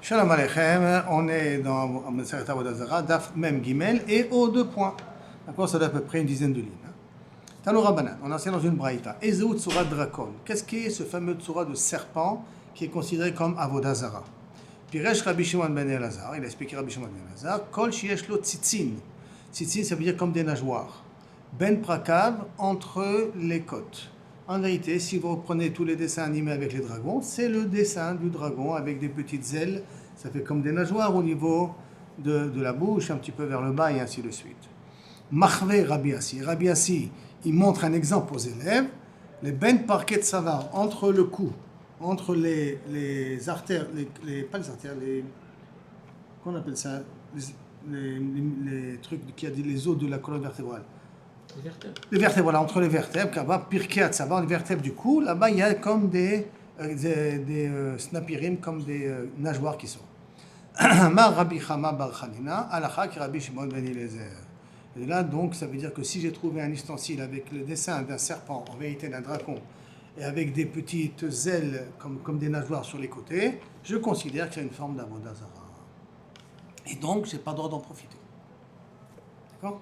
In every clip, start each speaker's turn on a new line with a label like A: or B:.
A: Shalom Aleichem, on est dans Masechet Avodat Zarah, Daf Mem Gimel, et aux deux points. D'accord, ça doit à peu près une dizaine de lignes. Tano Rabbanan, on enseigne dans une braïta. Ezeu Tsurat Drakon. Qu'est-ce qui est ce fameux Tsura de serpent qui est considéré comme Avodah Zarah? Piresh Rabbi Shimon ben Elazar, il a expliqué Rabbi Shimon ben Elazar, Kol Shiesh Lo Tzitzin. Tzitzin, ça veut dire comme des nageoires. Ben Prakav, entre les côtes. En vérité, si vous reprenez tous les dessins animés avec les dragons, c'est le dessin du dragon avec des petites ailes. Ça fait comme des nageoires au niveau de la bouche, un petit peu vers le bas et ainsi de suite. Machve Rabbi Assi. Rabbi Assi, il montre un exemple aux élèves. Les ben parquet savar, entre le cou, entre les artères, pas les artères, qu'on appelle ça, les trucs qui a les os de la colonne vertébrale.
B: Les vertèbres.
A: Les vertèbres, voilà, entre les vertèbres, pirkeat savar, les vertèbres du cou, là-bas il y a comme des snapirim, comme des nageoires qui sont. Ma Rabbi Chama bar Chanina, alacha ki Rabbi Shimon ben Eliezer. Et là, donc, ça veut dire que si j'ai trouvé un ustensile avec le dessin d'un serpent, en vérité d'un dragon, et avec des petites ailes comme des nageoires sur les côtés, je considère que c'est une forme d'Avodah Zarah. Et donc, je n'ai pas le droit d'en profiter. D'accord?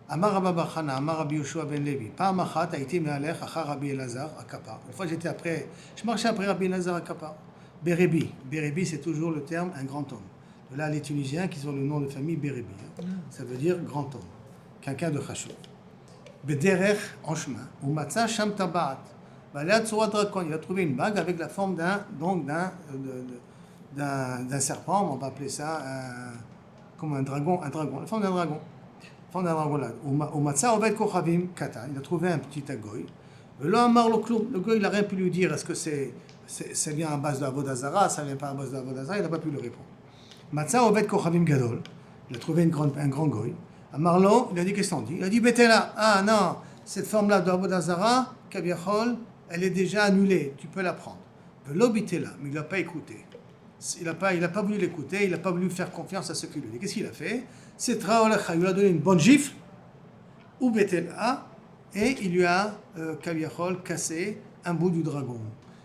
A: Amar Rabba bar Chana, Amar Rabbi Yoshua ben Levi. Pa'am achat haïti me'alech achar Rabbi Elazar à Kappa. Une fois, je marchais après Rabbi Elazar à Kappa. Bérébi. Bérébi, c'est toujours le terme un grand homme. De là, les Tunisiens qui ont le nom de famille Bérébi. Ça veut dire grand homme. Quelqu'un de chachou. Bederech, en chemin. Ou matza sham tabat. Baléat surat drakon. Il a trouvé une bague avec la forme d'un serpent. On va appeler ça comme un dragon. La forme d'un dragon. Là. Au matza oved kochavim kata. Il a trouvé un petit agoy. Le goy, il n'a rien pu lui dire. Est-ce que c'est bien à base de Avodah Zarah, ça vient pas à base de Avodah Zarah, il n'a pas pu le répondre. Matza oved kochavim gadol. Il a trouvé un grand goy. À Marlon, il a dit qu'est-ce qu'on dit? Il a dit Betela. Ah non, cette forme-là de Avodah Zarah, Kaviachol, elle est déjà annulée. Tu peux la prendre. Velo Betela, mais il n'a pas écouté. Il n'a pas voulu l'écouter, il n'a pas voulu faire confiance à ce qu'il lui dit. Qu'est-ce qu'il a fait? C'est Traolacha, il lui a donné une bonne gifle, ou Betela, et il lui a, Kaviachol, cassé un bout du dragon.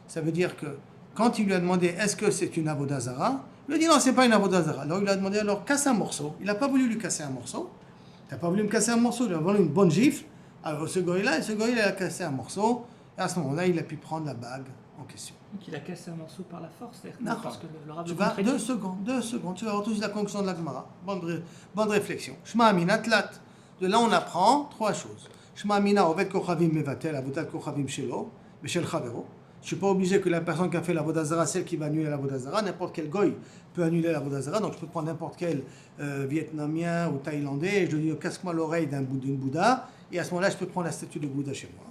A: Ça veut dire que quand il lui a demandé est-ce que c'est une Avodah Zarah, il lui a dit non, c'est pas une Avodah Zarah. Alors il lui a demandé alors casse un morceau. Il n'a pas voulu lui casser un morceau. Il n'a pas voulu me casser un morceau, il a voulu une bonne gifle. Alors ce goy-là, il a cassé un morceau. Et à ce moment-là, il a pu prendre la bague en question.
B: Donc il a cassé un morceau par la force,
A: Non,
B: parce que le Rav
A: tu
B: le
A: vas,
B: contredit.
A: 2 secondes, tu vas retrouver la conclusion de la Gemara. Bonne réflexion. Shema Amina Tlat. De là, on apprend 3 choses. Shema Amina, Oved Kochavim Mevatel, Avodat Kochavim Shelo, Meshel Chavero. Je ne suis pas obligé que la personne qui a fait l'Avodah Zarah, celle qui va annuler l'Avodah Zarah, n'importe quel goy peut annuler l'Avodah Zarah. Donc je peux prendre n'importe quel Vietnamien ou Thaïlandais et je lui dis casse-moi l'oreille d'une Bouddha. Et à ce moment-là, je peux prendre la statue de Bouddha chez moi.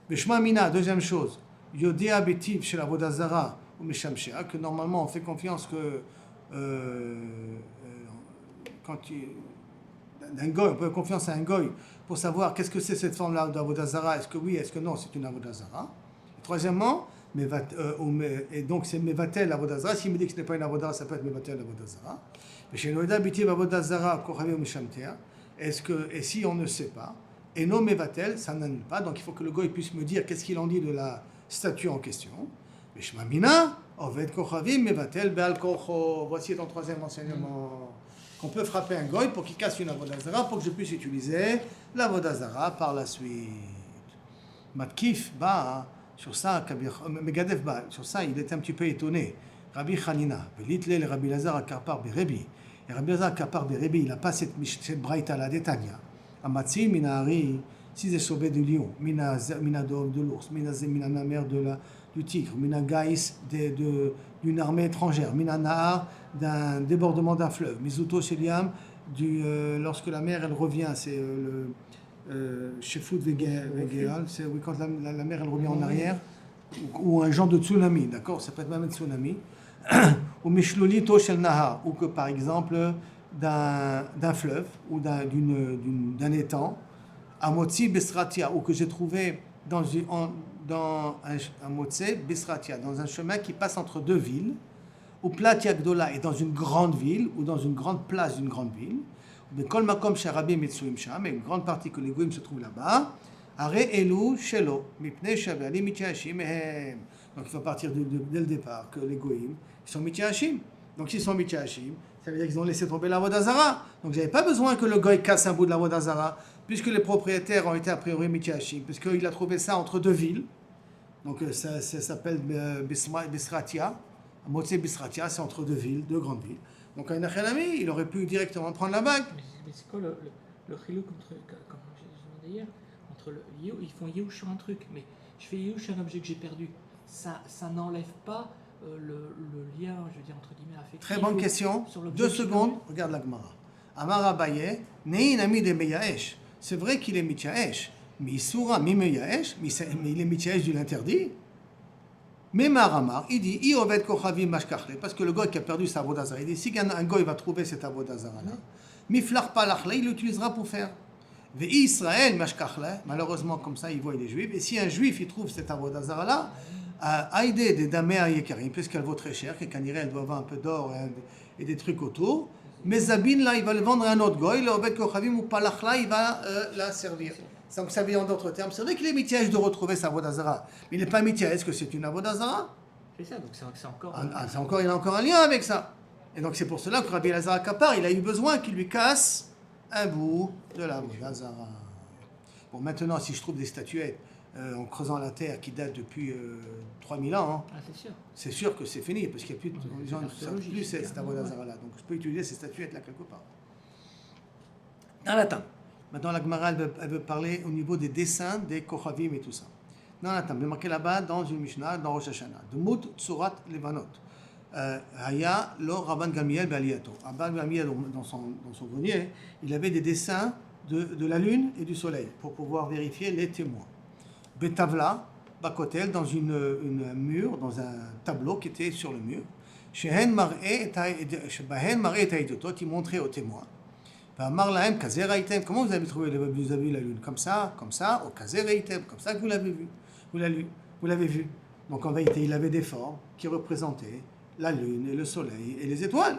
A: Veshma Mina, deuxième chose, Yodéa Betiv chez l'Avodah Zarah ou Meshamshea, que normalement on fait confiance que d'un goy, on peut faire confiance à un goy pour savoir qu'est-ce que c'est cette forme-là d'Avodah Zarah, est-ce que oui, est-ce que non, c'est une Avodah Zarah. Troisièmement, et donc c'est Mevatel Avodah Zarah. S'il me dit que ce n'est pas une Avodah, ça peut être Mevatel Avodah Zarah. Mais chez Noida Bitiv Avodah Zarah, Kochavim Meshamtea, et si on ne sait pas, et non Mevatel, ça n'annule pas, donc il faut que le goy puisse me dire qu'est-ce qu'il en dit de la statue en question. Mais Shmamina, Oved Kochavim Mevatel Beal Kocho. Voici ton troisième enseignement. Qu'on peut frapper un goy pour qu'il casse une Avodah Zarah, pour que je puisse utiliser l'Avodah Zarah par la suite. Matkif, sur ça, Megadef sur ça, il était un petit peu étonné. Rabbi Chanina, Belitle, Rabbi Lazar Akarpar Berebi. Et Rabbi Lazar Akarpar Berebi, il n'a pas cette braïta là d'Etania. Amatsi, Minari, si c'est sauvé du lion, Mina de l'ours, Mina la mer du tigre, Mina Gaïs d'une armée étrangère, Mina Nahar d'un débordement d'un fleuve, Mizuto Sheliam, lorsque la mer elle revient, c'est chez Food Vegeal, c'est oui, quand la mer elle revient en arrière, ou un genre de tsunami, d'accord, ça peut être même un tsunami, ou Mishlulito Shel Nahar, ou que par exemple d'un fleuve ou d'un étang, Amotsi Besratia, ou que j'ai trouvé dans un Motse Besratia, dans un chemin qui passe entre 2 villes, ou Platia Gdola est dans une grande ville, ou dans une grande place d'une grande ville, mais Kol Makom Sharabim Mitsuim Sham, et une grande partie que les Goïms se trouvent là-bas, Are Elu Shelo, Mipne Shaveali Mityashi Mehem. Donc il faut partir dès le départ que les goïms sont mitchahim. Donc s'ils sont mitchahim, ça veut dire qu'ils ont laissé tomber la vodazara. Donc vous n'avez pas besoin que le goy casse un bout de la vodazara, puisque les propriétaires ont été a priori mitchahim, puisqu'il a trouvé ça entre deux villes. Donc ça s'appelle Bisratia. Motse Bisratia, c'est entre deux villes, deux grandes villes. Donc un Achelami, il aurait pu directement prendre la bague.
B: Mais c'est quoi le chilouk comme j'ai demandé hier, entre ils font Yehush sur un truc, mais je fais Yehush sur un objet que j'ai perdu. Ça n'enlève pas le lien, je veux dire, entre guillemets, affectif.
A: Très bonne question. 2 secondes, regarde la Gemara. Amar Abaye, Nei Nami de Meyaesh. C'est vrai qu'il est Mityaesh, mais Isura, mi Meyaesh, mais il est Mityaesh de l'interdit. Mais Maramar, il dit, Ioved Kochavim Mashkachle, parce que le goy qui a perdu sa avodazara, il dit, si un goy va trouver cette avodazara-là, Miflach Palachle, il l'utilisera pour faire. Ve Israël Mashkachle, malheureusement, comme ça, il voit les juifs, et si un juif, il trouve cette avodazara-là, Aïdé des damés à Yekarim, puisqu'elle vaut très cher, que Kaniré, elle doit avoir un peu d'or et des trucs autour. Mais Zabin, là, il va le vendre à un autre goy, le Obed Kochavim ou Palachla, il va la servir. Donc ça veut dire en d'autres termes, c'est vrai qu'il est mityaesh de retrouver sa avodazara, mais il n'est pas mityaesh, est-ce que c'est une avodazara?
B: C'est ça, donc c'est encore...
A: Il a encore un lien avec ça. Et donc c'est pour cela que Rabbi Elazar Kapar, il a eu besoin qu'il lui casse un bout de la avodazara. Bon, maintenant, si je trouve des statuettes en creusant la terre qui datent depuis 3000 ans,
B: Ah,
A: c'est sûr que c'est fini, parce qu'il n'y a plus de
B: Ouais,
A: les gens ne
B: c'est
A: savent plus
B: archéologique,
A: cette avodazara-là. Donc je peux utiliser ces statuettes-là quelque part. Dans la table. Maintenant, la Gemara, elle veut parler au niveau des dessins des Kochavim et tout ça. Dans la table, il est marqué là-bas dans une Mishnah, dans Rosh Hashanah. Demut Tsurat Levanot. Haya lo Rabban Gamiel Be'aliyato. Rabban Gamiel, dans son grenier, il avait des dessins de la lune et du soleil pour pouvoir vérifier les témoins. Betavla, Bakotel, dans un mur, dans un tableau qui était sur le mur. Shehen Mar'e Ta'idotot, il montrait aux témoins. Comment vous avez trouvé la lune? Comme ça, au Kazereitem, comme ça que vous l'avez vu. Vous l'avez vu. Donc en vérité, il avait des formes qui représentaient la lune et le soleil et les étoiles.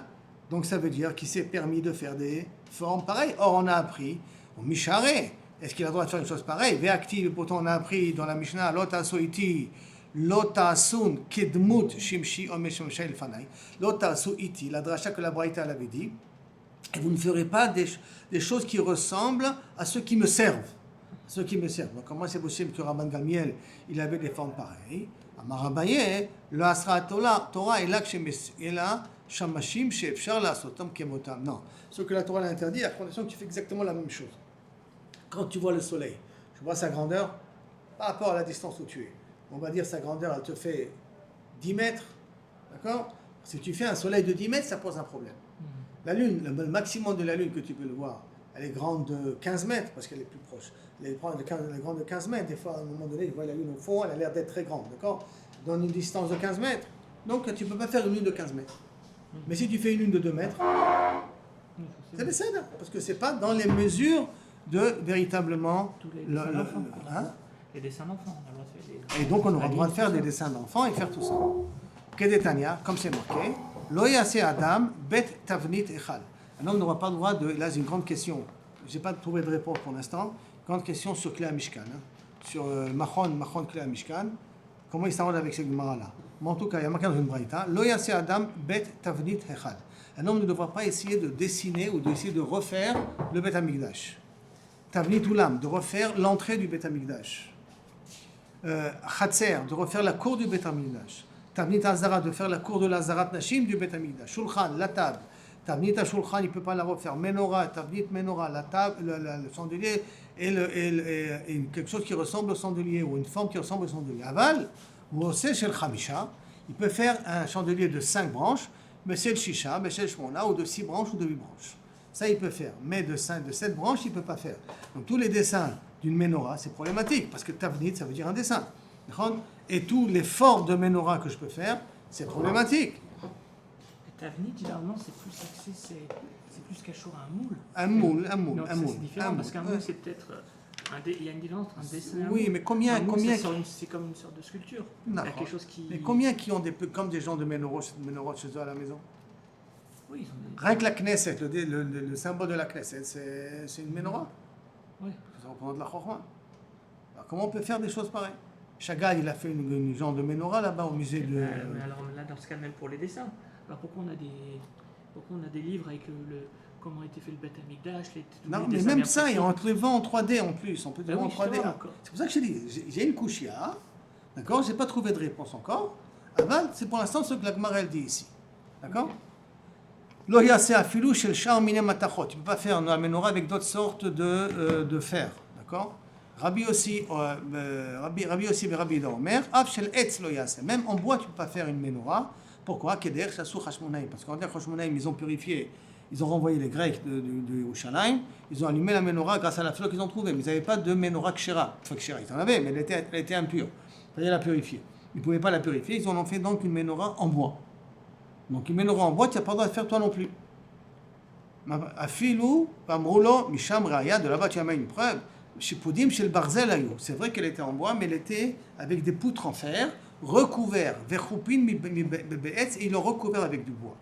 A: Donc ça veut dire qu'il s'est permis de faire des formes pareilles. Or on a appris au Misharé. Est-ce qu'il a le droit de faire une chose pareille? Ve'aktiv, pourtant on a appris dans la Mishnah, Lota Soiti, Lota Sun, Kedmut, Shimshi, Omeshomsha Elfanai. Lota Soiti, la dracha que la Braïta l'avait dit. Et vous ne ferez pas des choses qui ressemblent à ceux qui me servent. Donc comment c'est possible que Rabban Gamiel, il avait des formes pareilles? Amar Abaye, le Asra Torah est là Shamashim Sheefshar la Sotam Kemotam. Non, ce que la Torah l'a interdit, à condition que tu fais exactement la même chose. Quand tu vois le soleil, tu vois sa grandeur par rapport à la distance où tu es. On va dire sa grandeur, elle te fait 10 mètres, d'accord? Si tu fais un soleil de 10 mètres, ça pose un problème. La Lune, le maximum de la Lune que tu peux le voir, elle est grande de 15 mètres parce qu'elle est plus proche. Elle est grande de 15 mètres. Des fois, à un moment donné, tu vois la Lune au fond, elle a l'air d'être très grande, d'accord? Dans une distance de 15 mètres. Donc, tu ne peux pas faire une Lune de 15 mètres. Mais si tu fais une Lune de 2 mètres, c'est décède. Parce que ce n'est pas dans les mesures de véritablement...
B: Tous les dessins d'enfants. Les dessins d'enfants, on a le droit de faire des...
A: Et donc, on aura le droit de faire des dessins d'enfants et faire tout ça. Kedetania, comme c'est marqué, Lo yase Adam bet tavnit echal. Un homme n'aura pas le droit de... Là, c'est une grande question. Je n'ai pas trouvé de réponse pour l'instant. Grande question sur Klei Mishkan. Sur Machon Klei Mishkan. Comment il s'arrange avec cette Gemara-là? Mais en tout cas, il y a marqué dans une braïta. Lo yase Adam bet tavnit echal. Un homme ne devra pas essayer de dessiner ou d'essayer de refaire le Bet Hamikdash. Tavnit Ulam, de refaire l'entrée du Bet Hamikdash. Chatzer, de refaire la cour du Bet Hamikdash. Tavnit Azara, de faire la cour de l'Azarat Nashim du Bet Hamikdash. Shulchan, la table. Tavnit Shulchan, il ne peut pas la refaire. Menorah, Tavnit Menorah, la table, le chandelier et quelque chose qui ressemble au chandelier ou une forme qui ressemble au chandelier. Aval, ou aussi chez le Khamisha, il peut faire un chandelier de 5 branches, mais c'est le Shisha, mais c'est le Shmona, ou de 6 branches ou de 8 branches. Ça, il peut faire. Mais de 7 branches, il ne peut pas faire. Donc tous les dessins d'une menorah, c'est problématique, parce que Tavnit, ça veut dire un dessin. Et tous les formes de menorah que je peux faire, c'est problématique.
B: Et Tavnit, généralement, c'est plus axé, c'est plus qu'achour à un moule.
A: Un moule.
B: C'est différent, parce qu'un moule, c'est peut-être... il y a une différence entre un dessin et un moule.
A: Oui, mais combien
B: c'est comme une sorte de sculpture.
A: Il y a
B: quelque chose qui...
A: Mais combien qui ont comme des gens de menorah chez eux à la maison?
B: Oui, ils ont des...
A: Rien que la Knesset, le symbole de la Knesset, c'est une menorah.
B: Oui.
A: Ça représente la Chorma. Alors comment on peut faire des choses pareilles? Chagall, il a fait une genre de menorah là-bas au musée de...
B: Mais alors là, dans ce cas, même pour les dessins. Alors pourquoi on a des livres avec comment a été fait le Beth Amikdash, tous
A: Non,
B: les
A: mais
B: dessins
A: même
B: bien
A: ça,
B: précis.
A: on te les vend en 3D en plus. On peut te les
B: Ben
A: vendre
B: oui,
A: en 3D.
B: justement, d'accord.
A: C'est pour ça que je te dis, j'ai une couchia, d'accord? J'ai pas trouvé de réponse encore. Aval, c'est pour l'instant ce que la Gemara elle dit ici. D'accord? Lo yase afilu shel sha'ar mine matachot. Tu ne peux pas faire la menorah avec d'autres sortes de fer. D'accord? Rabbi aussi, Rabbi aussi et Rabbi Omer, af shel etz lo yase. Même en bois, tu ne peux pas faire une menorah. Pourquoi? Keder shasu chashmonaim. Parce qu'en Hashmonaim, ils ont purifié. Ils ont renvoyé les Grecs de Yerushalayim, ils ont allumé la menorah grâce à la fleur qu'ils ont trouvée. Mais ils n'avaient pas de menorah kshera. Enfin, kshera, ils en avaient, mais elle était impure. Il fallait la purifier. Ils ne pouvaient pas la purifier, ils en ont fait donc une menorah en bois. Donc une menorah en bois, tu n'as pas le droit de faire toi non plus. Afilou, Pamroulo, Misham Raya, de là-bas tu as mis une preuve. Chez Poudim, chez le Barzel Ayou. C'est vrai qu'elle était en bois, mais elle était avec des poutres en fer, recouverts, Verchoupin, et ils l'ont recouvert avec du bois.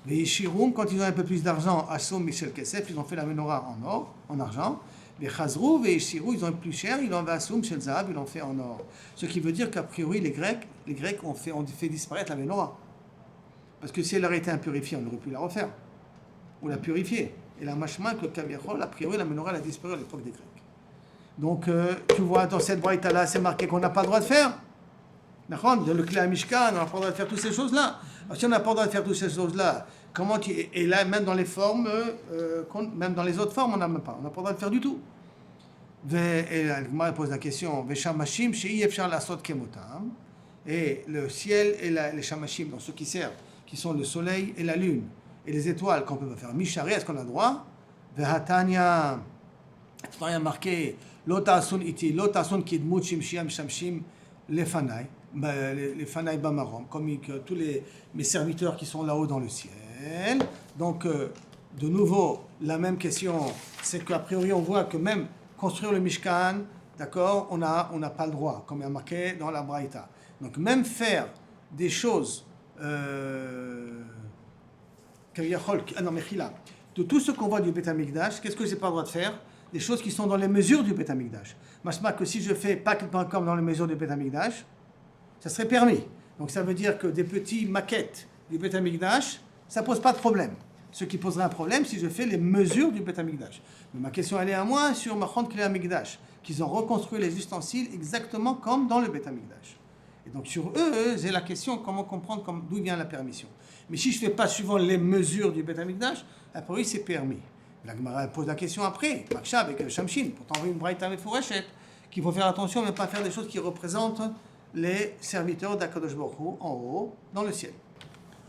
A: Les Shiroum, quand ils ont un peu plus d'argent, Assom, Michel Kesef, ils ont fait la menorah en or, en argent. Les Chazrou, les Shirou, ils ont plus cher, ils l'ont fait Assom, Michel Zahab, ils l'ont fait en or. Ce qui veut dire qu'a priori, les Grecs ont fait disparaître la menorah. Parce que si elle aurait été impurifiée, on aurait pu la refaire. Ou la purifier. Et la machma, que le Kaviachol, a priori, la menorah elle a disparu à l'époque des Grecs. Donc, tu vois, dans cette braïta-là, c'est marqué qu'on n'a pas le droit de faire. D'accord? Dans le Kli Mishkan, on n'a pas le droit de faire toutes ces choses-là. Alors, si on n'a pas le droit de faire toutes ces choses-là, et là, même dans les formes, même dans les autres formes, on n'a pas le droit de le faire du tout. Et la Gemara pose la question, Veshamashim, Shei Efshar Lasot Kemotam. Et le ciel et les Shamashim, dans ceux qui servent, qui sont le soleil et la lune, et les étoiles qu'on peut pas faire. Mishari, est-ce qu'on a le droit? Vehatanya, il y a marqué, Lotasun iti, Lotasun kidmut shimshiam shamshim lefanai, les fanai bamarom, comme tous mes serviteurs qui sont là-haut dans le ciel. Donc, de nouveau, la même question, c'est qu'a priori, on voit que même construire le Mishkan, d'accord, on n'a pas le droit, comme il y a marqué dans la Braïta. Donc, même faire des choses, de tout ce qu'on voit du Beth Amikdash, qu'est-ce que j'ai pas le droit de faire? Des choses qui sont dans les mesures du Beth Amikdash. Machma que si je fais pas comme dans les mesures du Beth Amikdash, ça serait permis. Donc ça veut dire que des petites maquettes du Beth Amikdash, ça pose pas de problème. Ce qui poserait un problème si je fais les mesures du Beth Amikdash. Mais ma question elle est à moi sur Machon Kli Amikdash, qu'ils ont reconstruit les ustensiles exactement comme dans le Beth Amikdash. Et donc sur eux, j'ai la question comment comprendre d'où vient la permission. Mais si je ne fais pas suivant les mesures du Beth Amikdash, a priori c'est permis. La Gemara pose la question après, Maksha avec Shamshin, pour t'envoyer une braïta avec Fourechet, qu'il faut faire attention à ne pas faire des choses qui représentent les serviteurs d'Akadosh Baruch Hu en haut, dans le ciel.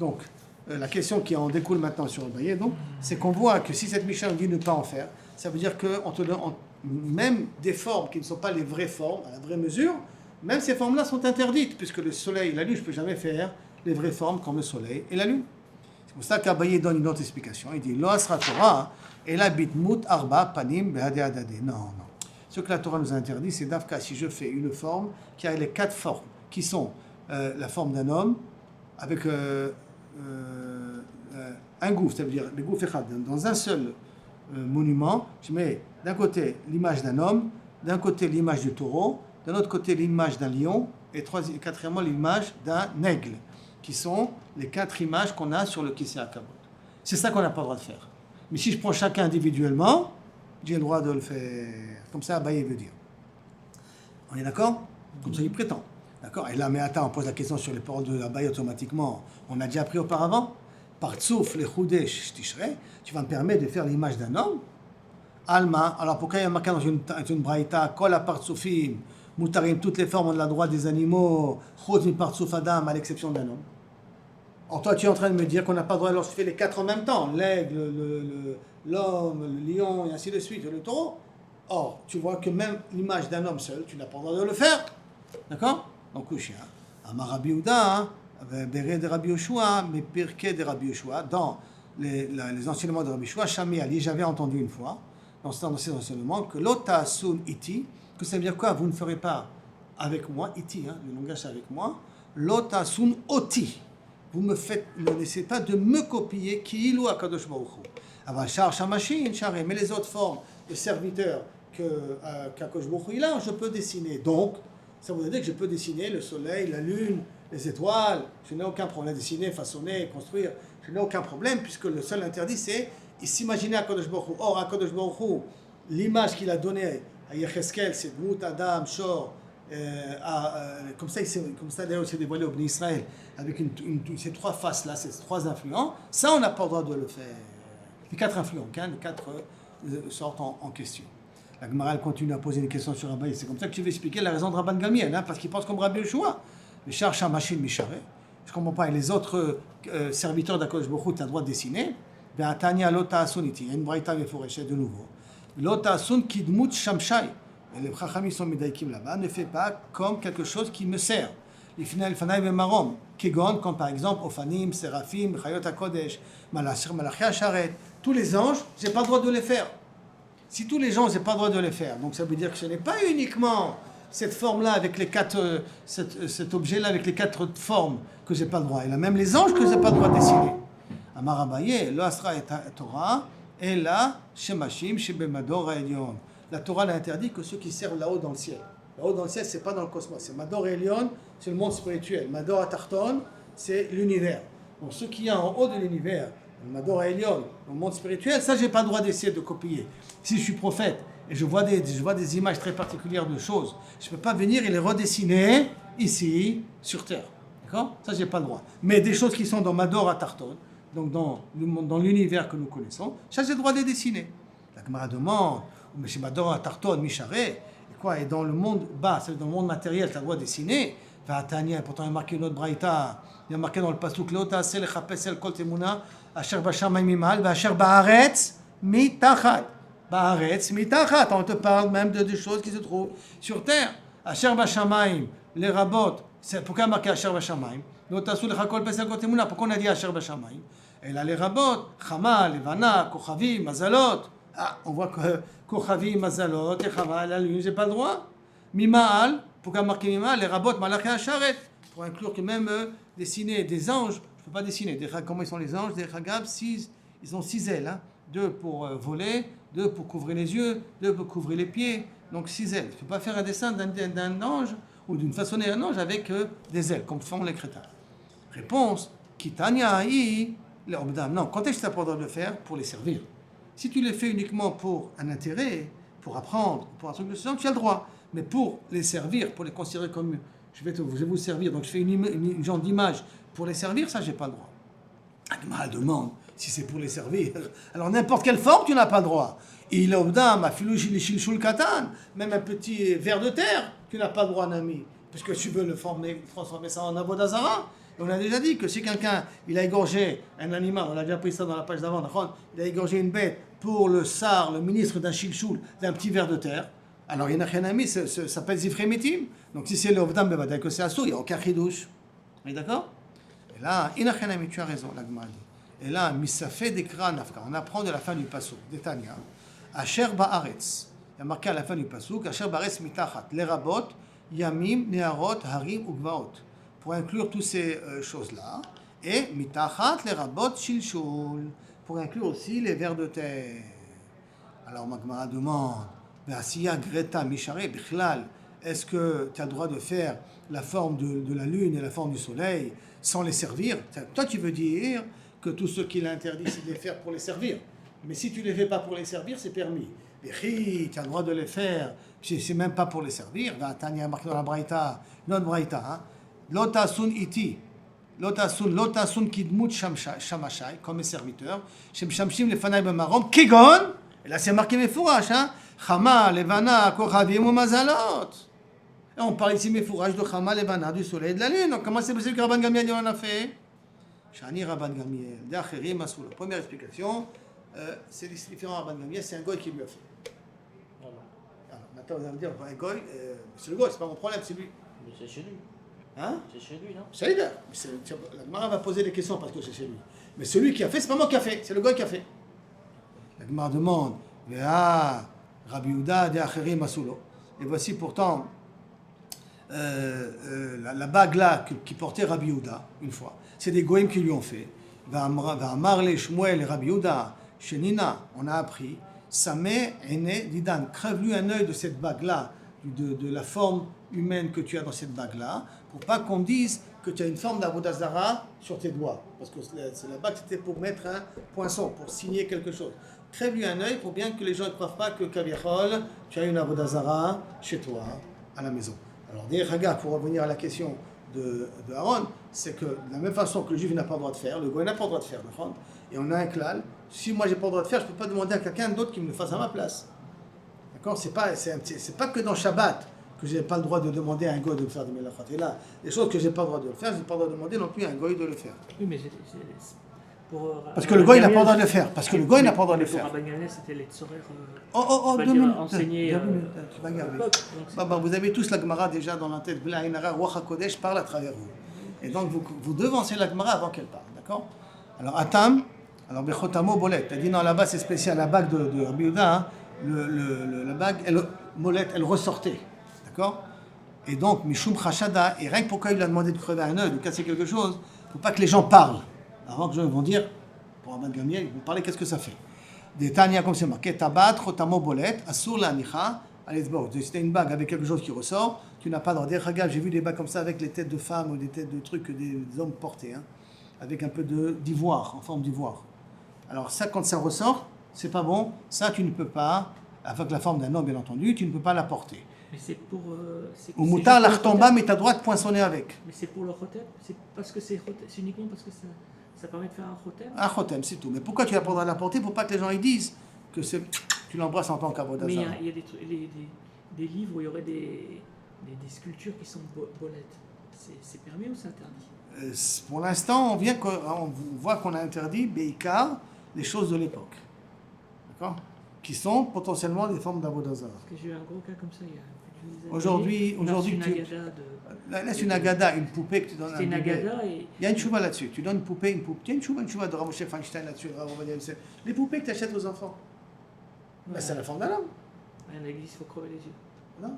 A: Donc, la question qui en découle maintenant sur le Bayé, donc, c'est qu'on voit que si cette Mishnah dit ne pas en faire, ça veut dire qu'on te donne même des formes qui ne sont pas les vraies formes, à la vraie mesure, même ces formes-là sont interdites, puisque le soleil et la lune, je ne peux jamais faire les vraies formes comme le soleil et la lune. C'est pour ça qu'Abaye donne une autre explication. Il dit Lo asra Torah, et la bitmut arba panim behade adade. Non. Ce que la Torah nous a interdit, c'est d'Afka, si je fais une forme qui a les 4 formes, qui sont la forme d'un homme, avec un gouffre, ça veut dire le gouffre echad, dans un seul monument, je mets d'un côté l'image d'un homme, d'un côté l'image du taureau, d'un autre côté l'image d'un lion, et quatrièmement l'image d'un aigle, qui sont les 4 images qu'on a sur le Kisei HaKavod. C'est ça qu'on n'a pas le droit de faire. Mais si je prends chacun individuellement, j'ai le droit de le faire. Comme ça, Abaye veut dire. On est d'accord? Comme ça, il prétend. D'accord? Et là, mais attends, on pose la question sur les paroles de Abaye automatiquement. On a déjà appris auparavant. Par Tsouf, les Choudesh, Tishrei, tu vas me permettre de faire l'image d'un homme? Alma, alors pourquoi il y a marqué dans une braïta, Kol ha-Partsoufim, Moutarim, toutes les formes ont le droit des animaux, Chod mi Partsouf Adam, à l'exception d'un homme. Or, toi, tu es en train de me dire qu'on n'a pas le droit, lorsque tu fais les 4 en même temps, l'aigle, l'homme, le lion, et ainsi de suite, et le taureau. Or, tu vois que même l'image d'un homme seul, tu n'as pas le droit de le faire. D'accord? Donc, Kushia, Amar Rabbi Yehuda, Beret de Rabbi Yoshua, mais Pirkei de Rabbi Yoshua, dans les enseignements de Rabbi Yoshua, Shami Ali, j'avais entendu une fois, dans ces enseignements, que l'ota sun iti, que ça veut dire quoi? Vous ne ferez pas avec moi, iti, le langage c'est avec moi, l'ota sun oti. Vous ne laissez pas de me copier, ki ilu akadosh baruch hu. Avant char shamashin, charé, mais les autres formes de serviteurs qu'akadosh baruch hu il a, je peux dessiner. Donc, Ça voudrait dire que je peux dessiner le soleil, la lune, les étoiles. Je n'ai aucun problème à dessiner, façonner, construire. Je n'ai aucun problème puisque le seul interdit c'est s'imaginer à Kadosh Baruch Hu. Or, à Kadosh Baruch Hu, l'image qu'il a donnée à Yecheskel, c'est Dmout, Adam, Shor, comme ça d'ailleurs c'est dévoilé au Bnei Israël, avec ces trois faces-là, ces trois influents. Ça, on n'a pas le droit de le faire. Les quatre influents, les quatre sortent en question. La Gemara elle continue à poser des questions sur Rabbi. C'est comme ça que tu veux expliquer la raison de Rabban Gamiel, parce qu'il pense comme Rabbi Yeshua. Le cherche machine Micharé. Je ne comprends pas. Et les autres serviteurs d'Akadosh Baruch Hu, tu as le droit de dessiner. Be'atania lota asuniti. Il y a une braïta meforeshet de nouveau. Lota asun kidmut shamshai. Et les Chachamim sont médaïkim là-bas. Ne fais pas comme quelque chose qui me sert. Les final fanaï marom. Kegon, comme par exemple Ophanim, Séraphim, Chayot HaKodesh, Malachi Asharet. Tous les anges, je n'ai pas le droit de les faire. Si tous les gens, je n'ai pas le droit de les faire. Donc ça veut dire que ce n'est pas uniquement cette forme-là avec les quatre, cet objet-là avec les quatre formes que j'ai pas le droit. Il y a même les anges que j'ai pas le droit de dessiner. Amar Abaye, lo asra et Torah, et là, shemashim, shebemador elyon. La Torah n'a interdit que ceux qui servent là-haut dans le ciel. Là-haut dans le ciel, c'est pas dans le cosmos. C'est Mador Elyon, c'est le monde spirituel. Mador Atarton, c'est l'univers. Donc ce qu'il y a en haut de l'univers, le Mador Elyon, le monde spirituel, ça j'ai pas le droit d'essayer de copier. Si je suis prophète et je vois des images très particulières de choses, je ne peux pas venir et les redessiner ici, sur Terre. D'accord ? Ça, j'ai pas le droit. Mais des choses qui sont dans Mador Atarton, donc dans l'univers que nous connaissons, ça, j'ai le droit de les dessiner. La Gemara demande, mais chez Mador Atarton, Micharé, et quoi ? Et dans le monde bas, c'est dans le monde matériel, tu as le droit de dessiner. Tania, pourtant, il y a marqué une autre braïta, il y a marqué dans le pasuk, Leota sel chapesel kol temuna, asher bashamayim mimal, asher baaretz mitachat. Baaretz mitachat, on te parle même de choses qui se trouvent sur terre. Asher bashamayim, les rabot, pourquoi marqué asher bashamayim? Leota sel kol pesel kol temuna, pourquoi on a dit asher bashamayim? Et là, les rabot, chama, levana, kochavim, mazalot. Ah, on voit que kochavim, mazalot, et chama, la lune, j'ai pas le droit. Mimal, pourquoi marquer Mimal? Les rabot, malachi asharet. Pour inclure que même dessiner des anges, je ne peux pas dessiner. Comment ils sont les anges? Des ragab, ils ont 6 ailes. Hein. 2 pour voler, 2 pour couvrir les yeux, 2 pour couvrir les pieds. Donc 6 ailes. Je ne peux pas faire un dessin d'un ange ou d'une façonner un ange avec des ailes, comme font les crétins. Réponse, Kitania i les obdam. Non, quand est-ce que tu as pas le droit de le faire? Pour les servir. Si tu les fais uniquement pour un intérêt, pour apprendre, pour un truc de ce genre, tu as le droit. Mais pour les servir, pour les considérer comme je vais vous servir, donc je fais une genre d'image pour les servir, ça j'ai pas le droit. Agma demande si c'est pour les servir. Alors n'importe quelle forme, tu n'as pas le droit. Il obdam afilou shilshul katan, même un petit ver de terre, tu n'as pas le droit, un ami, parce que tu veux le transformer ça en avodah zara. On a déjà dit que si quelqu'un il a égorgé un animal, on a déjà pris ça dans la page d'avant, il a égorgé une bête pour le sar, le ministre d'un shilshul, d'un petit ver de terre. Alors, Yenachanami, ça s'appelle Zifremitim. Donc, si c'est l'Ovdam Bevadel que c'est Assour, il n'y a aucun chidouche. On est d'accord? Et là, Yenachanami, tu as raison, la Gemara dit. Et là, Misafé Dekra Nafka. On apprend de la fin du Passouk, d'Etania. Asher Ba'aretz. Il y a marqué à la fin du Passouk, Asher Ba'aretz Mitachat. Les rabot, Yamim, Neharot, Harim, Ugvaot. Pour inclure toutes ces choses-là. Et Mitachat, les rabot, Shilshul. Pour inclure aussi les vers de terre. Alors, ma Gemara demande. Greta Micharé, est-ce que tu as le droit de faire la forme de la lune et la forme du soleil sans les servir? Toi, tu veux dire que tout ce qu'il a interdit, c'est de les faire pour les servir. Mais si tu ne les fais pas pour les servir, c'est permis. Tu as le droit de les faire, c'est même pas pour les servir. Tania marqué dans la Braïta, notre Braïta, hein? Lotasun iti, lotasun kidmut shamashai, comme mes serviteurs, shem shamshim lefanai b'marom, kigon, et là c'est marqué mes fourrages, hein? Chama, Levana, Kochavim ou Mazalot. Et on parle ici, mes fourrages de Chama, Levana, du soleil et de la lune. Donc, comment c'est possible que Rabban Gamiel en a fait? Shani Rabban Gamiel, D'Acheri Masoula. Première explication, c'est différent Rabban Gamiel, c'est un goy qui lui a fait. Alors, maintenant, vous allez me dire, un goy, c'est le goy, c'est pas mon problème, c'est lui.
B: Mais c'est chez lui.
A: Hein?
B: C'est chez lui, non?
A: C'est lui. La Gemara va poser des questions parce que c'est chez lui. Mais celui qui a fait, c'est pas moi qui a fait, c'est le goy qui a fait. La Gemara demande, Rabbi Yehuda de Acheri Masulo. Et voici pourtant la bague là qui portait Rabbi Yehuda une fois. C'est des goïms qui lui ont fait. Va'amar le Shmuel et Rabbi Yehuda, Shenina, on a appris, Sameh Ene Didan, crève-lui un œil de cette bague là, de la forme humaine que tu as dans cette bague-là, pour pas qu'on dise que tu as une forme d'Avodah Zara sur tes doigts. Parce que la bague, c'était pour mettre un poinçon, pour signer quelque chose. Crève-lui un œil pour bien que les gens ne croient pas que Kaviachol, tu as une Avodah Zara chez toi, à la maison. Alors, regarde, pour revenir à la question de Aaron, c'est que de la même façon que le juif n'a pas le droit de faire, le goy n'a pas le droit de faire, et on a un klal. Si moi j'ai pas le droit de faire, je ne peux pas demander à quelqu'un d'autre qui me le fasse à ma place. D'accord? C'est pas que dans Shabbat que je n'ai pas le droit de demander à un goy de me faire des melachot. Et là, les choses que je n'ai pas le droit de le faire, je n'ai pas le droit de demander non plus à un goy de le faire.
B: Oui, mais
A: parce que le goy n'a pas le droit de le faire. Parce que le goy n'a pas le droit de le faire.
B: Pour Rabban Gamliel, c'était les tzorer.
A: 2 minutes.
B: Enseigner.
A: Tu vas garder. Vous avez tous la Gemara déjà dans la tête. Bla Inara, Ruach HaKodesh parle à travers vous. Et donc vous devancez la Gemara avant qu'elle parle. D'accord? Alors, Atam, alors Bechotamo Bolet. Tu as dit non, là-bas c'est spécial. La bague de Rabbi Yehuda, hein, la bague, elle ressortait. D'accord? Et donc, Mishum Chashada, et rien que pourquoi il lui a demandé de crever un œil, de casser quelque chose, il ne faut pas que les gens parlent. Avant que les gens vont dire, pour Rabban Gamliel, ils vont parler, qu'est-ce que ça fait? Des Tanya, comme c'est marqué, Tabat, Chotamo Bolet, Asur la Nicha, allez, bon, si tu as une bague avec quelque chose qui ressort, tu n'as pas le droit. Regarde, j'ai vu des bagues comme ça avec les têtes de femmes ou des têtes de trucs que des hommes portaient, hein, avec un peu d'ivoire, en forme d'ivoire. Alors, ça, quand ça ressort, c'est pas bon, ça, tu ne peux pas, avec la forme d'un homme, bien entendu, tu ne peux pas la porter.
B: Mais c'est pour.
A: Ou moutar l'artomba, mais tu as le droit de poinçonner avec.
B: Mais c'est pour le chotem? C'est parce que c'est uniquement parce que ça permet de faire un chotem?
A: Un chotem, c'est tout. Mais pourquoi tu n'as pas le droit de la porter? Pour pas que les gens ils disent que tu l'embrasses en tant qu'avodah
B: Mais
A: zara.
B: il y a des livres où il y aurait des sculptures qui sont bolettes. C'est permis ou c'est interdit?
A: Pour l'instant, on voit qu'on a interdit, Beikar, les choses de l'époque. D'accord? Qui sont potentiellement des formes d'avodah zara.
B: Parce que j'ai eu un gros cas comme ça il y a plus de 10 années.
A: Aujourd'hui, c'est une agada, une poupée que tu donnes à un
B: une
A: bébé.
B: agada et...
A: Il y a une chouva là-dessus. Tu donnes une poupée. Il y a une chouva de Rav Moshe Feinstein là-dessus. Les poupées que tu achètes aux enfants. Ouais. Ben, c'est la forme d'un homme.
B: Il y en a qui disent qu'il faut crever les yeux.
A: Non.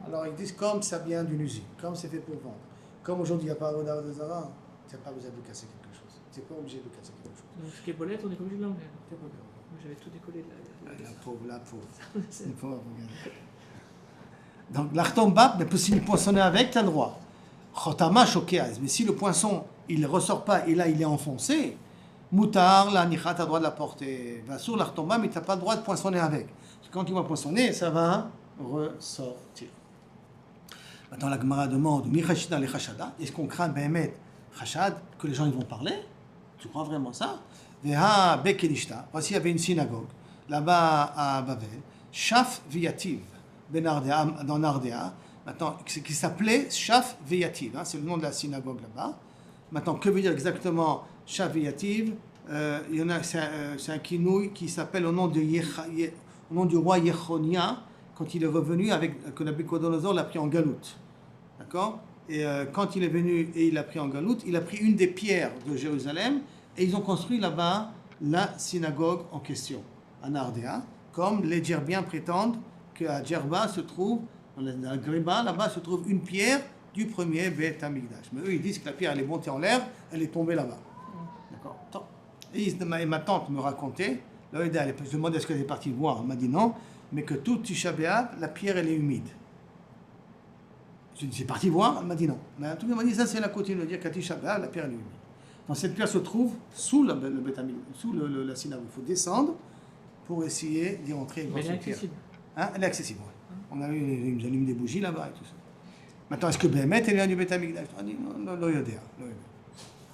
A: Alors ils disent comme ça vient d'une usine, comme c'est fait pour vendre. Comme aujourd'hui il n'y a pas d'avodah zara, tu n'as pas besoin de casser quelque chose. Tu n'es pas obligé de casser quelque chose.
B: Donc ce qui est bolette, on est pas obligé de l'enlever.
A: Moi
B: j'avais tout décollé de
A: la pauvre. Une pauvre. Donc l'artom bab, mais si le poinçonner avec, tu as le droit. Chotama chokeaz, mais si le poinçon il ne ressort pas et là il est enfoncé, moutar, la nichat, tu as le droit de la porter. Va sur l'artom bab, mais tu n'as pas le droit de poinçonner avec. Parce que quand tu vas poinçonner, ça va ressortir. Maintenant la Gemara demande, mi chashida le chashada, est-ce qu'on craint Behemet chashad, que les gens ils vont parler? Tu crois vraiment ça? Veha bekelishta, voici il y avait une synagogue, là-bas à Bavel, Shaf Viyativ, dans Nardéa, maintenant, qui s'appelait Shaf Viyativ, hein, c'est le nom de la synagogue là-bas. Maintenant, que veut dire exactement Shaf Viyativ? Il y en a, c'est un kinouï qui s'appelle au nom du roi Yechonia, quand il est revenu que Nabucodonosor l'a pris en galoute. D'accord? Et quand il est venu et il l'a pris en galoute, il a pris une des pierres de Jérusalem et ils ont construit là-bas la synagogue en question, à Nardéa, comme les Djerbiens prétendent qu'à Djerba se trouve, dans la Gréba, là-bas se trouve une pierre du premier Beth Amikdash. Mais eux, ils disent que la pierre, elle est montée en l'air, elle est tombée là-bas. D'accord? Et ma tante me racontait, je me demandais est-ce qu'elle est partie voir, elle m'a dit non, mais que tout Tisha B'Av, la pierre, elle est humide. Je dis, c'est parti voir, elle m'a dit non. Mais tout le monde m'a dit, ça c'est la coutume de dire qu'à Tisha B'Av, la pierre, elle est humide. Donc cette pierre se trouve sous la synagogue. Il faut descendre pour essayer d'y rentrer.
B: Mais elle est accessible.
A: Hein? Elle est accessible, oui. On a eu, ils allument des bougies là-bas et tout ça. Maintenant, est-ce que Béhémet, elle vient du Beth Amikdash? On dit non, non,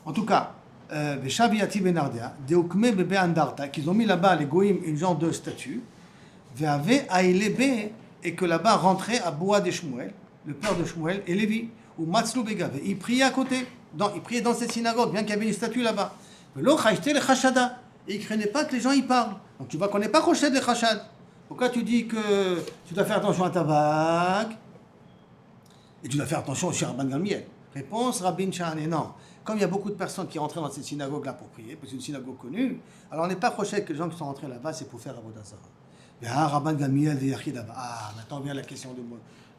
A: en tout cas, Veshaviati Benardea, Deokme Bebe Andarta, qu'ils ont mis là-bas, les Goïm, une genre de statue, Veave Ailebe, et que là-bas rentrait à Boa de Shmuel, le père de Shmuel, et Lévi, ou Matzlou Begave. Il priait à côté, il priait dans cette synagogue, bien qu'il y avait une statue là-bas. Et il ne craignait pas que les gens y parlent. Donc tu vois qu'on n'est pas Rochette de Chachad. Pourquoi tu dis que tu dois faire attention à ta bague et tu dois faire attention aussi à Rabban Gamliel? Réponse, Rabbin Shahane, non. Comme il y a beaucoup de personnes qui rentraient dans cette synagogue-là pour prier, parce que c'est une synagogue connue, alors on n'est pas Rochette que les gens qui sont rentrés là-bas, c'est pour faire Avodah Zara. Mais Rabban Gamliel, maintenant vient la question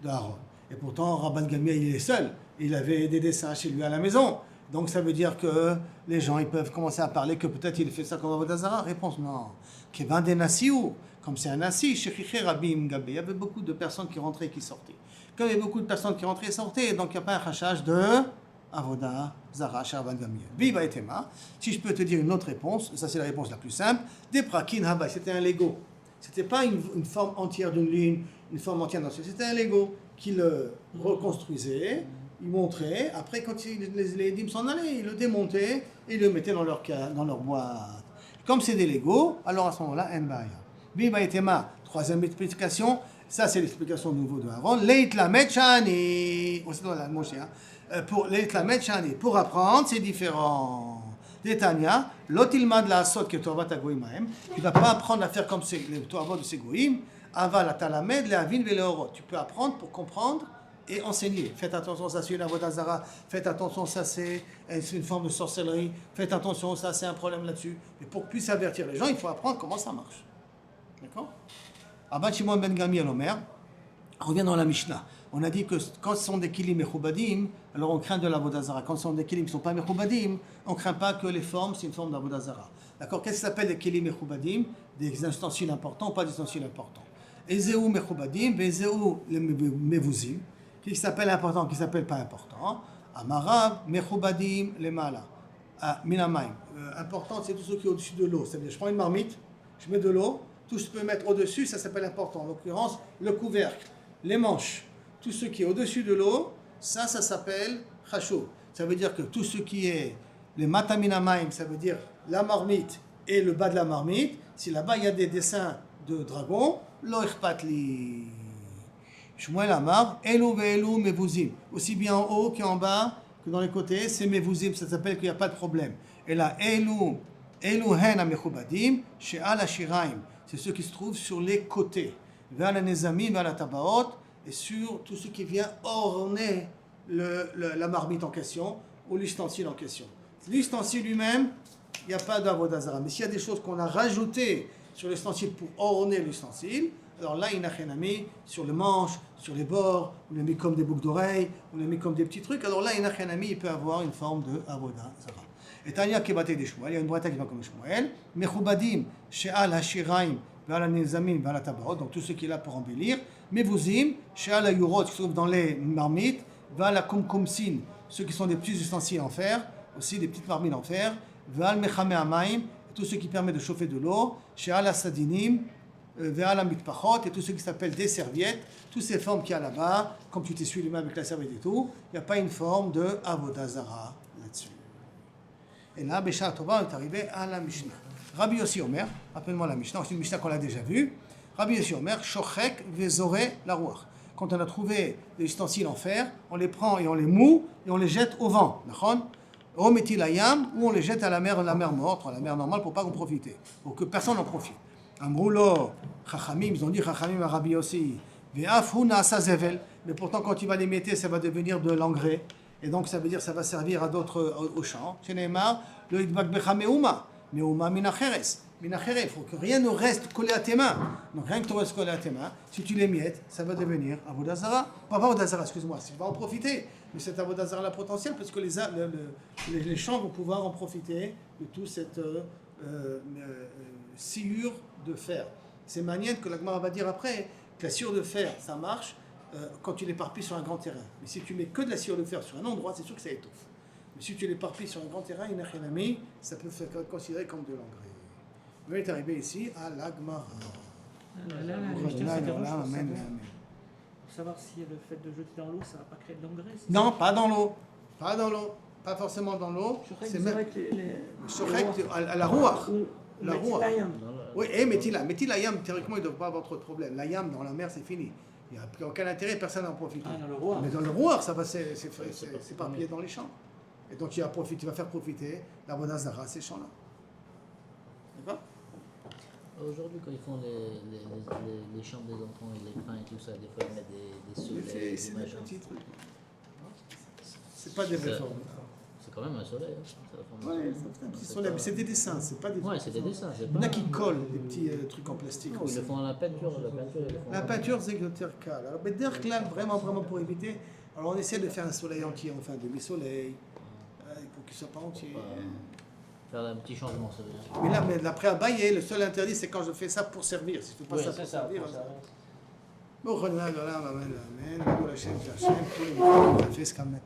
A: de Aaron. Et pourtant, Rabban Gamliel, il est seul. Il avait des dessins chez lui à la maison. Donc ça veut dire que les gens ils peuvent commencer à parler que peut-être il fait ça comme Avodah Zara. Réponse non. Kevan de Nassiou, comme c'est un Nassi, chez Rabbi Mgabe, il y avait beaucoup de personnes qui rentraient et qui sortaient. Comme il y a beaucoup de personnes qui rentraient et sortaient, donc il n'y a pas un rachage de Avoda Zara, Sharban Gamliel. Viva et Tema. Si je peux te dire une autre réponse, ça c'est la réponse la plus simple, des Prakin Haba, c'était un Lego. C'était pas une forme entière d'une ligne, une forme entière d'un seul. C'était un Lego qui le reconstruisait, il montrait, après quand les dîmes s'en allaient, ils le démontaient et ils le mettaient dans leur boîte. Comme c'est des Lego, alors à ce moment-là, Mbaya. Viva et Tema, troisième explication, ça c'est l'explication de nouveau de Aaron, Leit Lamed Shani, pour Leit Lamed Shani, pour apprendre, c'est différent. Détania, l'otilma de la sot que Torah tagoïmaem, tu ne vas pas apprendre à faire comme les Torah de ces goïm, aval atalamed, les avin, les orot. Tu peux apprendre pour comprendre et enseigner. Faites attention, ça c'est une avodah zara. Faites attention, ça c'est une forme de sorcellerie. Faites attention, ça c'est un problème là-dessus. Mais pour plus avertir les gens, il faut apprendre comment ça marche. D'accord? Abba Shimon ben Gamliel Omer, on revient dans la Mishnah. On a dit que quand ce sont des kilim mechubadim, alors on craint de l'avodah zara. Quand ce sont des kilim qui ne sont pas mechubadim, on ne craint pas que les formes, c'est une forme d'avodah zara. D'accord? Qu'est-ce qui s'appelle les kilim mechubadim? Des ustensiles importants, pas des ustensiles importants. Ezeu mechubadim, vezeu mevuzim. Qui s'appelle important, qui s'appelle pas important. Amarab mechubadim lemala. Minamayim. Important, c'est tout ce qui est au-dessus de l'eau. C'est-à-dire, je prends une marmite, je mets de l'eau, tout ce que je peux mettre au-dessus, ça s'appelle important. En l'occurrence, le couvercle, les manches, tout ce qui est au-dessus de l'eau, ça s'appelle chashou. Ça veut dire que tout ce qui est les mataminamaim, ça veut dire la marmite et le bas de la marmite, si là-bas il y a des dessins de dragons, lo ichpatli. Shmuel Amar, elu ve'elu mevuzim. Aussi bien en haut qu'en bas, que dans les côtés, c'est mevuzim, ça s'appelle qu'il n'y a pas de problème. Et là, elu hen amechubadim, she'al ashiraim. C'est ceux qui se trouvent sur les côtés. Ve'al nezamim, ve'al tabaot, et sur tout ce qui vient orner la marmite en question ou l'ustensile en question. L'ustensile lui-même, il n'y a pas d'avodah zara. Mais s'il y a des choses qu'on a rajoutées sur l'ustensile pour orner l'ustensile, alors là, il y a un ami sur le manche, sur les bords, on les met comme des boucles d'oreilles, on les met comme des petits trucs. Alors là, il y a un ami, il peut avoir une forme de avodah zara. Et Tanya Kebaté des Shmuel, il y a une boîte qui va comme Shmuel, Mechubadim, She'al Hashiraim, Ve'al Nizamim, Ve'al Tabarot, donc tout ce qui est là pour embellir. Mevuzim, She'al Ayurot, qui se trouvent dans les marmites, Ve'al Kumkumsin, ceux qui sont des petits ustensiles en fer, aussi des petites marmites en fer, Ve'al Mechame Amaim, tout ce qui permet de chauffer de l'eau, She'al Asadinim, Ve'al Mitpachot, et tout ce qui s'appelle des serviettes, toutes ces formes qu'il y a là-bas, comme tu t'essuies les mains avec la serviette et tout, il n'y a pas une forme de avodah zara là-dessus. Et là, Béchar Tova est arrivé à la Mishnah. Rabbi Yossi Omer, rappelle-moi la Mishnah, c'est une Mishnah qu'on a déjà vue. Rabbi Yossi Omer, Shochek vezore la ruach. Quand on a trouvé des ustensiles en fer, on les prend et on les moue et on les jette au vent. Remetti la yam, ou on les jette à la mer morte, à la mer normale pour pas qu'on profite, pour que personne n'en profite. Amroulo, Chachamim, ils ont dit Chachamim à Rabbi Yossi, Ve'afhu na'asa zevel, mais pourtant quand il va les mettre, ça va devenir de l'engrais. Et donc ça veut dire que ça va servir à d'autres aux champs. Chez Neymar, le idbak becha meuma minacheres. Minacheres, il faut que rien ne reste collé à tes mains. Donc rien que tu restes collé à tes mains, si tu les miettes, ça va devenir avodah zara. Pas avodah zara, excuse-moi, tu vas en profiter. Mais cet avodah zara là potentiel, parce que les champs vont pouvoir en profiter de toute cette sciure de fer. C'est manière que la Gemara va dire après que la sciure de fer, ça marche quand tu l'éparpilles sur un grand terrain. Mais si tu mets que de la sciure de fer sur un endroit, c'est sûr que ça étouffe. Mais si tu l'éparpilles sur un grand terrain, ça peut être considéré comme de l'engrais. On est arrivé ici à la Gemara.
B: Là, la Mishnah s'interroge pour savoir si le fait de jeter dans l'eau, ça ne va pas créer de l'engrais.
A: Non, pas dans l'eau. Pas dans l'eau. Pas forcément dans l'eau.
B: C'est même
A: à la rouar.
B: La rouar.
A: Oui, et Métilayam, théoriquement, il ne doit pas avoir trop de problème. La yam dans la mer, c'est fini. Il n'y a plus aucun intérêt, personne n'en profite.
B: Dans le rouar.
A: Mais dans le rouar, ça va s'éparpiller dans les champs. Et donc, tu vas faire profiter l'avodah zara ces champs-là. D'accord?
C: Aujourd'hui, quand ils font les chambres des enfants et les pains et tout ça, des fois ils mettent des soleils,
A: C'est
C: des
A: des
C: machins.
A: petits trucs. C'est pas des vraies formes.
C: C'est quand même un soleil. Hein.
A: Ouais, c'est un petit soleil, mais c'est des dessins, c'est pas des
C: Ouais, c'est des dessins.
A: Il y en a qui collent des petits trucs en plastique.
C: Non, ils le font à la peinture.
A: La peinture, c'est Exotercal. Alors, mais vraiment pour éviter. Alors, on essaie de faire un soleil entier, enfin demi-soleil, pour qu'il ne soit pas entier.
C: Faire un petit changement, ça veut dire.
A: Mais là, après à bailler, le seul interdit, c'est quand je fais ça pour servir. Si je ne fais pas ça pour servir. Bon, Amen, Amen, Amen, Amen, Amen, Amen, Amen, Amen, Amen, Amen, Amen, Amen,